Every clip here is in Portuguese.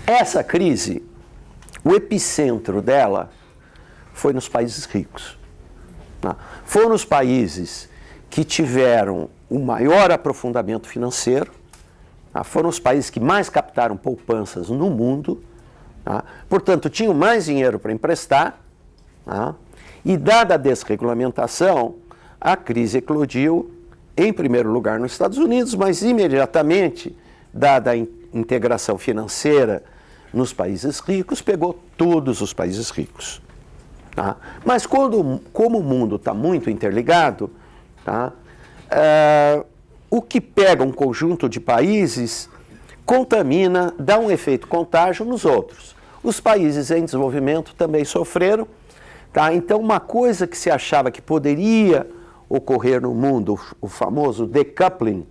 Essa crise, o epicentro dela foi nos países ricos. Tá? Foram os países que tiveram o maior aprofundamento financeiro, tá? Foram os países que mais captaram poupanças no mundo, tá? Portanto, tinham mais dinheiro para emprestar, tá? E dada a desregulamentação, a crise eclodiu, em primeiro lugar nos Estados Unidos, mas imediatamente, dada a integração financeira nos países ricos, pegou todos os países ricos. Tá? Mas como o mundo está muito interligado, tá? O que pega um conjunto de países contamina, dá um efeito contágio nos outros. Os países em desenvolvimento também sofreram. Tá? Então, uma coisa que se achava que poderia ocorrer no mundo, o famoso decoupling,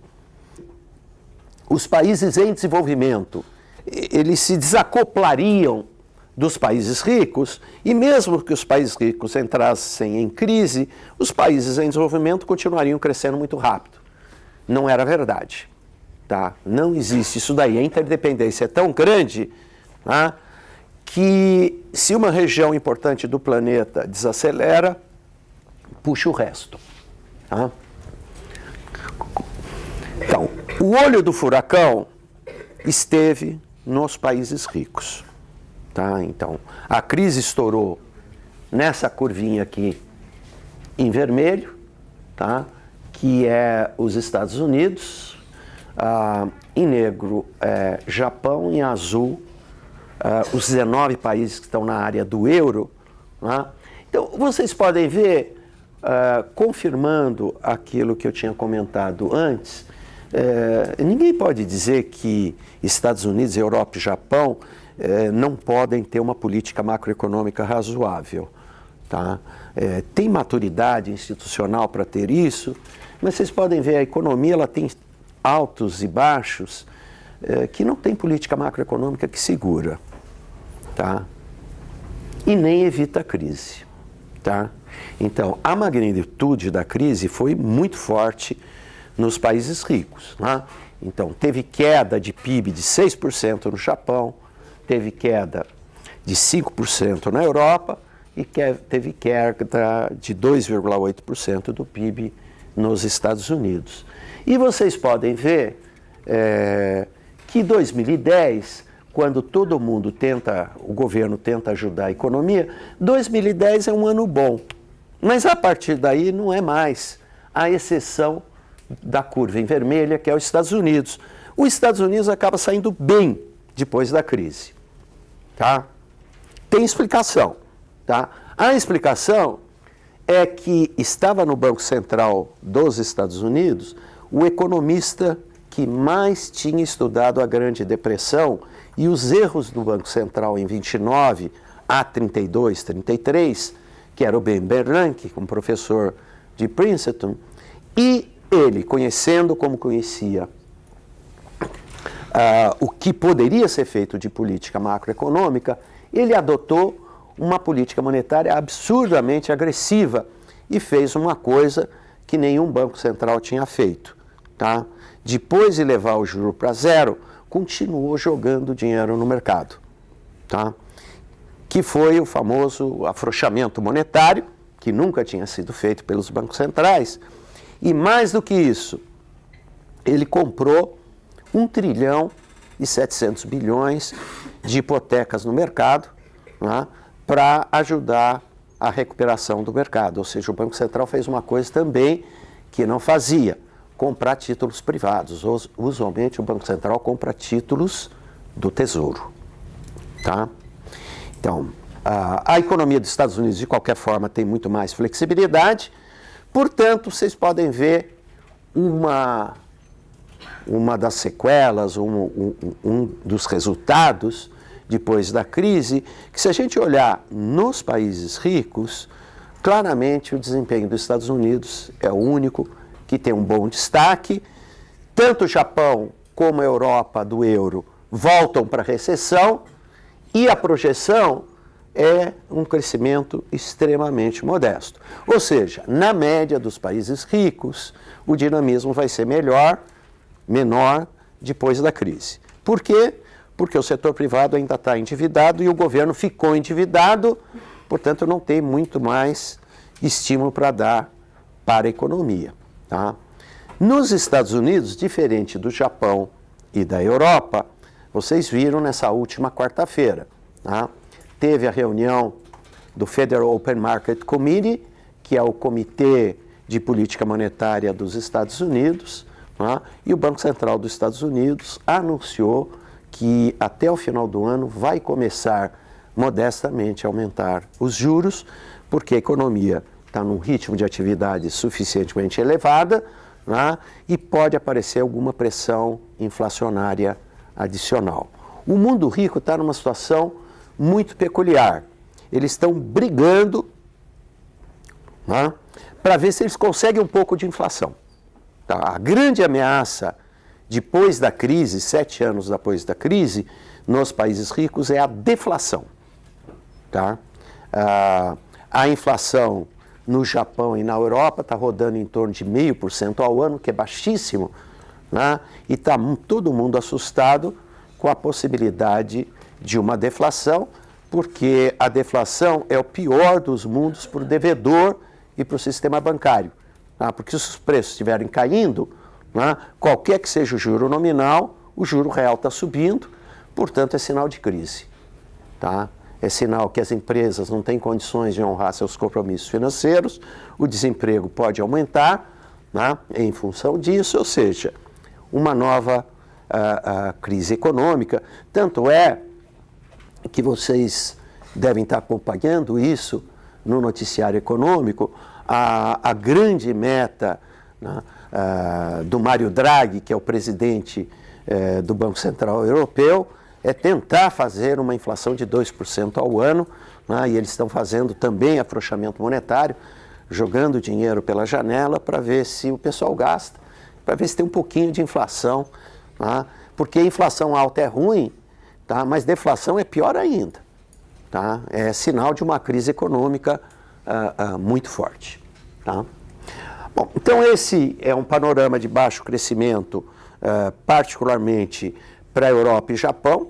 os países em desenvolvimento, eles se desacoplariam dos países ricos, e mesmo que os países ricos entrassem em crise, os países em desenvolvimento continuariam crescendo muito rápido. Não era verdade. Tá? Não existe isso daí. A interdependência é tão grande, tá? Que se uma região importante do planeta desacelera, puxa o resto. Tá? Então, o olho do furacão esteve nos países ricos. Tá? Então, a crise estourou nessa curvinha aqui em vermelho, tá? Que é os Estados Unidos, em negro Japão, em azul os 19 países que estão na área do euro. Né? Então, vocês podem ver, confirmando aquilo que eu tinha comentado antes, ninguém pode dizer que Estados Unidos, Europa e Japão não podem ter uma política macroeconômica razoável. Tá? Tem maturidade institucional para ter isso, mas vocês podem ver, a economia ela tem altos e baixos que não tem política macroeconômica que segura. Tá? E nem evita a crise. Tá? Então, a magnitude da crise foi muito forte nos países ricos. Né? Então, teve queda de PIB de 6% no Japão, teve queda de 5% na Europa e teve queda de 2,8% do PIB nos Estados Unidos. E vocês podem ver que 2010, quando todo mundo o governo tenta ajudar a economia, 2010 é um ano bom. Mas a partir daí não é mais, à exceção da curva em vermelha, que é os Estados Unidos. Os Estados Unidos acaba saindo bem depois da crise. Tá? Tem explicação. Tá? A explicação é que estava no Banco Central dos Estados Unidos o economista que mais tinha estudado a Grande Depressão e os erros do Banco Central em 29 a 32, 33, que era o Ben Bernanke, um professor de Princeton, e ele, conhecendo como conhecia o que poderia ser feito de política macroeconômica, ele adotou uma política monetária absurdamente agressiva e fez uma coisa que nenhum banco central tinha feito. Tá? Depois de levar o juro para zero, continuou jogando dinheiro no mercado. Tá? Que foi o famoso afrouxamento monetário, que nunca tinha sido feito pelos bancos centrais. E mais do que isso, ele comprou 1 trilhão e 700 bilhões de hipotecas no mercado, né, para ajudar a recuperação do mercado. Ou seja, o Banco Central fez uma coisa também que não fazia, comprar títulos privados. Usualmente o Banco Central compra títulos do Tesouro. Tá? Então, a economia dos Estados Unidos, de qualquer forma, tem muito mais flexibilidade. Portanto, vocês podem ver uma das sequelas, um dos resultados depois da crise, que se a gente olhar nos países ricos, claramente o desempenho dos Estados Unidos é o único que tem um bom destaque. Tanto o Japão como a Europa do euro voltam para a recessão e a projeção é um crescimento extremamente modesto. Ou seja, na média dos países ricos, o dinamismo vai ser menor depois da crise. Por quê? porque o setor privado ainda está endividado e o governo ficou endividado, portanto não tem muito mais estímulo para dar para a economia. Tá? Nos Estados Unidos, diferente do Japão e da Europa, vocês viram nessa última quarta-feira, tá? Teve a reunião do Federal Open Market Committee, que é o Comitê de Política Monetária dos Estados Unidos, tá? E o Banco Central dos Estados Unidos anunciou que até o final do ano vai começar modestamente a aumentar os juros, porque a economia está num ritmo de atividade suficientemente elevada, né? E pode aparecer alguma pressão inflacionária adicional. O mundo rico está numa situação muito peculiar. Eles estão brigando, né, para ver se eles conseguem um pouco de inflação. Tá? A grande ameaça depois da crise, 7 anos depois da crise, nos países ricos é a deflação. Tá? A inflação no Japão e na Europa está rodando em torno de 0,5% ao ano, que é baixíssimo, né? E está todo mundo assustado com a possibilidade de uma deflação, porque a deflação é o pior dos mundos para o devedor e para o sistema bancário. Tá? Porque se os preços estiverem caindo, né, qualquer que seja o juro nominal, o juro real está subindo, portanto é sinal de crise. Tá? É sinal que as empresas não têm condições de honrar seus compromissos financeiros, o desemprego pode aumentar, né, em função disso, ou seja, uma nova crise econômica. Tanto é que vocês devem estar acompanhando isso no noticiário econômico, a grande meta, né, do Mário Draghi, que é o presidente do Banco Central Europeu, é tentar fazer uma inflação de 2% ao ano, né, e eles estão fazendo também afrouxamento monetário, jogando dinheiro pela janela para ver se o pessoal gasta, para ver se tem um pouquinho de inflação, né, porque inflação alta é ruim, tá, mas deflação é pior ainda. Tá? É sinal de uma crise econômica muito forte. Tá? Bom, então esse é um panorama de baixo crescimento, particularmente para a Europa e Japão,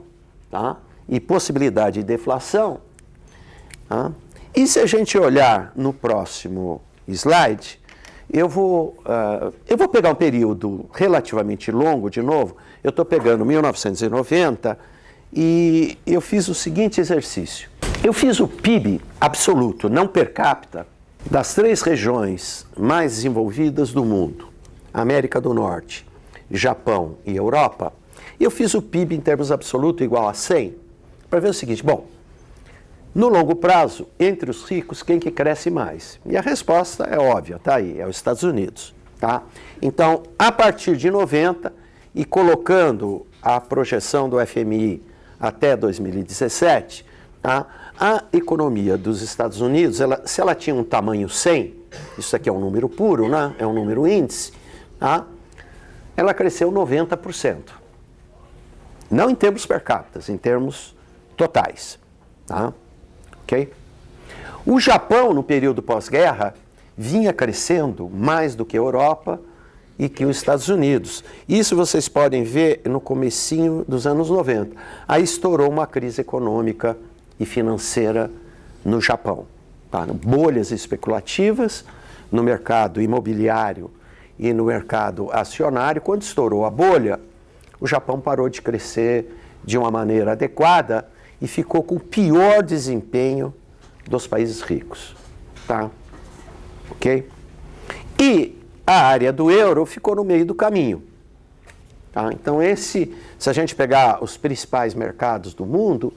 tá? E possibilidade de deflação. Tá? E se a gente olhar no próximo slide, eu vou pegar um período relativamente longo de novo. Eu estou pegando 1990 e eu fiz o seguinte exercício. Eu fiz o PIB absoluto, não per capita, das 3 regiões mais desenvolvidas do mundo, América do Norte, Japão e Europa. Eu fiz o PIB em termos absolutos igual a 100, para ver o seguinte, bom, no longo prazo, entre os ricos, quem que cresce mais? E a resposta é óbvia, está aí, é os Estados Unidos. Tá? Então, a partir de 90, e colocando a projeção do FMI até 2017, tá? A economia dos Estados Unidos, se ela tinha um tamanho 100, isso aqui é um número puro, né? É um número índice, tá? Ela cresceu 90%. Não em termos per capita, em termos totais. Tá? Okay? O Japão, no período pós-guerra, vinha crescendo mais do que a Europa e que os Estados Unidos. Isso vocês podem ver no comecinho dos anos 90. Aí estourou uma crise econômica e financeira no Japão. Tá? Bolhas especulativas no mercado imobiliário e no mercado acionário. Quando estourou a bolha, o Japão parou de crescer de uma maneira adequada e ficou com o pior desempenho dos países ricos. Tá? Ok? E a área do euro ficou no meio do caminho. Tá? Então, se a gente pegar os principais mercados do mundo,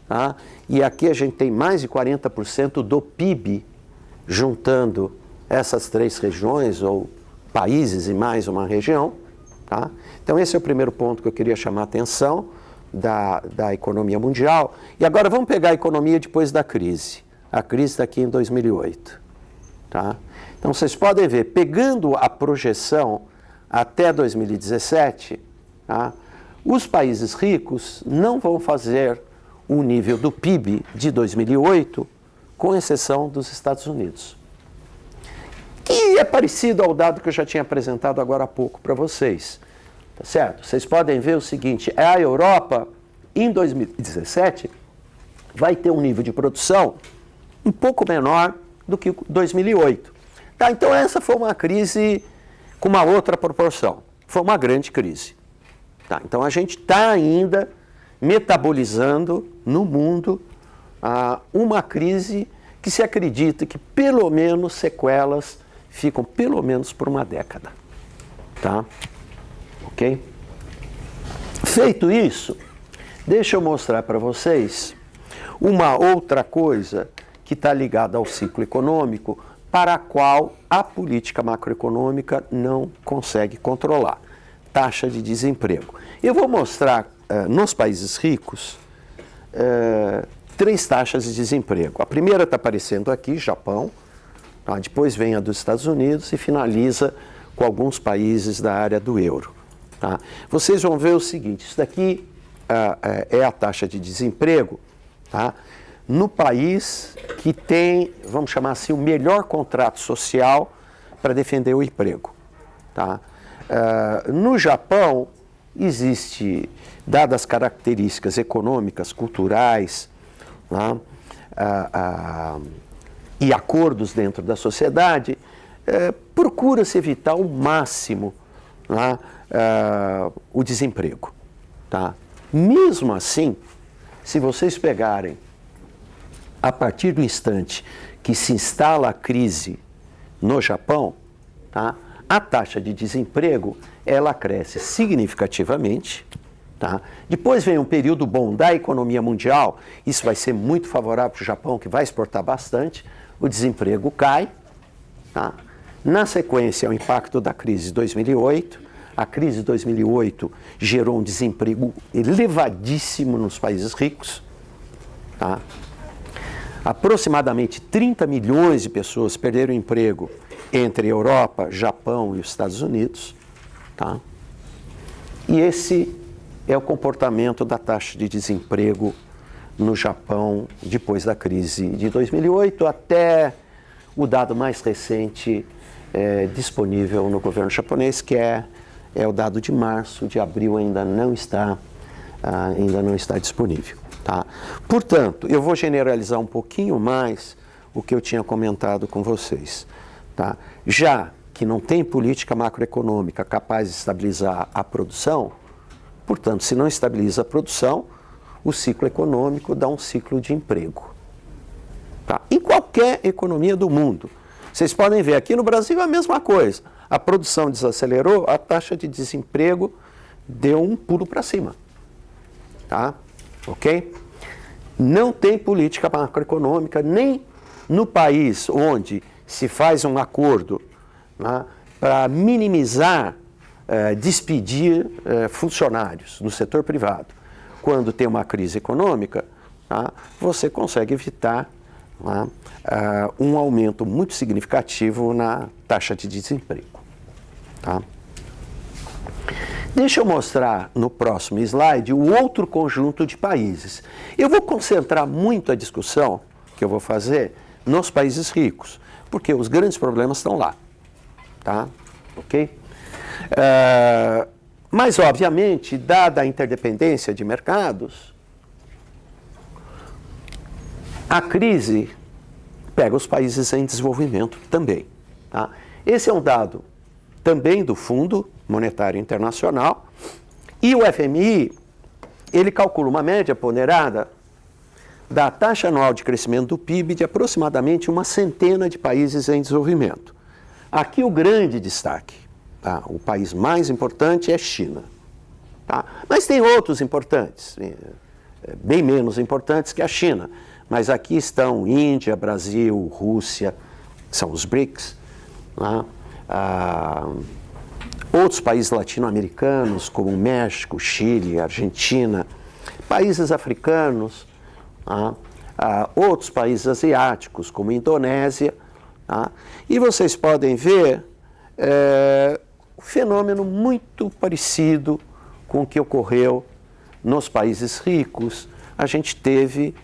tá? E aqui a gente tem mais de 40% do PIB juntando essas 3 regiões ou países e mais uma região. Tá? Então, esse é o primeiro ponto que eu queria chamar a atenção da economia mundial. E agora vamos pegar a economia depois da crise. A crise está aqui em 2008. Tá? Então, vocês podem ver, pegando a projeção até 2017, tá? Os países ricos não vão fazer o nível do PIB de 2008, com exceção dos Estados Unidos. Que é parecido ao dado que eu já tinha apresentado agora há pouco para vocês. Tá certo? Vocês podem ver o seguinte, é a Europa em 2017 vai ter um nível de produção um pouco menor do que 2008. Tá? Então essa foi uma crise com uma outra proporção. Foi uma grande crise. Tá? Então a gente está ainda metabolizando no mundo uma crise que se acredita que pelo menos sequelas ficam pelo menos por uma década. Tá? Ok? Feito isso, deixa eu mostrar para vocês uma outra coisa que está ligada ao ciclo econômico, para a qual a política macroeconômica não consegue controlar: taxa de desemprego. Eu vou mostrar nos países ricos 3 taxas de desemprego. A primeira está aparecendo aqui, Japão, tá? Depois vem a dos Estados Unidos e finaliza com alguns países da área do euro. Tá? Vocês vão ver o seguinte: isso daqui é a taxa de desemprego, tá? No país que tem, vamos chamar assim, o melhor contrato social para defender o emprego. Tá? No Japão, existe, dadas as características econômicas, culturais, tá? E acordos dentro da sociedade, procura-se evitar ao máximo, tá? O desemprego. Tá? Mesmo assim, se vocês pegarem a partir do instante que se instala a crise no Japão, tá? A taxa de desemprego ela cresce significativamente. Tá? Depois vem um período bom da economia mundial, isso vai ser muito favorável para o Japão, que vai exportar bastante, o desemprego cai. Tá? Na sequência, o impacto da crise de 2008. A crise de 2008 gerou um desemprego elevadíssimo nos países ricos. Tá? Aproximadamente 30 milhões de pessoas perderam emprego entre Europa, Japão e os Estados Unidos. Tá? E esse é o comportamento da taxa de desemprego no Japão depois da crise de 2008 até o dado mais recente disponível no governo japonês, que é o dado de março. De abril ainda não está disponível. Tá? Portanto, eu vou generalizar um pouquinho mais o que eu tinha comentado com vocês. Tá? Já que não tem política macroeconômica capaz de estabilizar a produção, portanto, se não estabiliza a produção, o ciclo econômico dá um ciclo de emprego. Tá? Em qualquer economia do mundo. Vocês podem ver, aqui no Brasil é a mesma coisa. A produção desacelerou, a taxa de desemprego deu um pulo para cima. Tá? Ok? Não tem política macroeconômica nem no país onde se faz um acordo, né, para minimizar, despedir funcionários no setor privado. Quando tem uma crise econômica, tá, você consegue evitar, né, um aumento muito significativo na taxa de desemprego. Tá? Deixa eu mostrar no próximo slide o outro conjunto de países. Eu vou concentrar muito a discussão que eu vou fazer nos países ricos, porque os grandes problemas estão lá. Tá? Ok? Mas, obviamente, dada a interdependência de mercados, a crise pega os países em desenvolvimento também. Tá? Esse é um dado também do Fundo Monetário Internacional, e o FMI, ele calcula uma média ponderada da taxa anual de crescimento do PIB de aproximadamente uma centena de países em desenvolvimento. Aqui o grande destaque, tá? O país mais importante é a China. Tá? Mas tem outros importantes, bem menos importantes que a China. Mas aqui estão Índia, Brasil, Rússia, são os BRICS. Tá? Outros países latino-americanos, como México, Chile, Argentina, países africanos, tá? Outros países asiáticos, como Indonésia. Tá? E vocês podem ver um fenômeno muito parecido com o que ocorreu nos países ricos. A gente teve,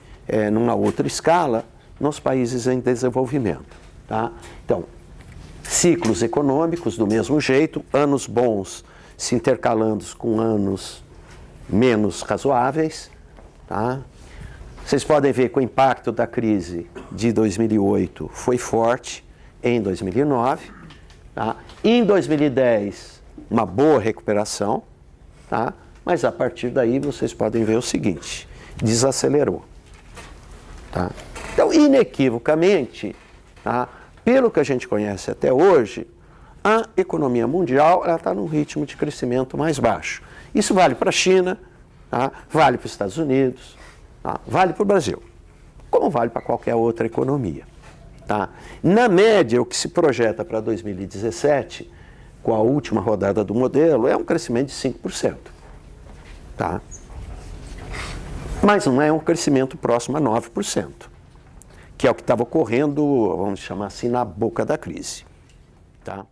numa outra escala, nos países em desenvolvimento. Tá? Então, ciclos econômicos do mesmo jeito, anos bons se intercalando com anos menos razoáveis, Tá? Vocês podem ver que o impacto da crise de 2008 foi forte em 2009. Tá? Em 2010, uma boa recuperação, tá? Mas a partir daí vocês podem ver o seguinte, desacelerou. Tá? Então, inequivocamente, tá? Pelo que a gente conhece até hoje, a economia mundial está num ritmo de crescimento mais baixo. Isso vale para a China, tá? Vale para os Estados Unidos, tá? Vale para o Brasil, como vale para qualquer outra economia. Tá? Na média, o que se projeta para 2017, com a última rodada do modelo, é um crescimento de 5%. Tá? Mas não é um crescimento próximo a 9%, que é o que estava ocorrendo, vamos chamar assim, na boca da crise. Tá?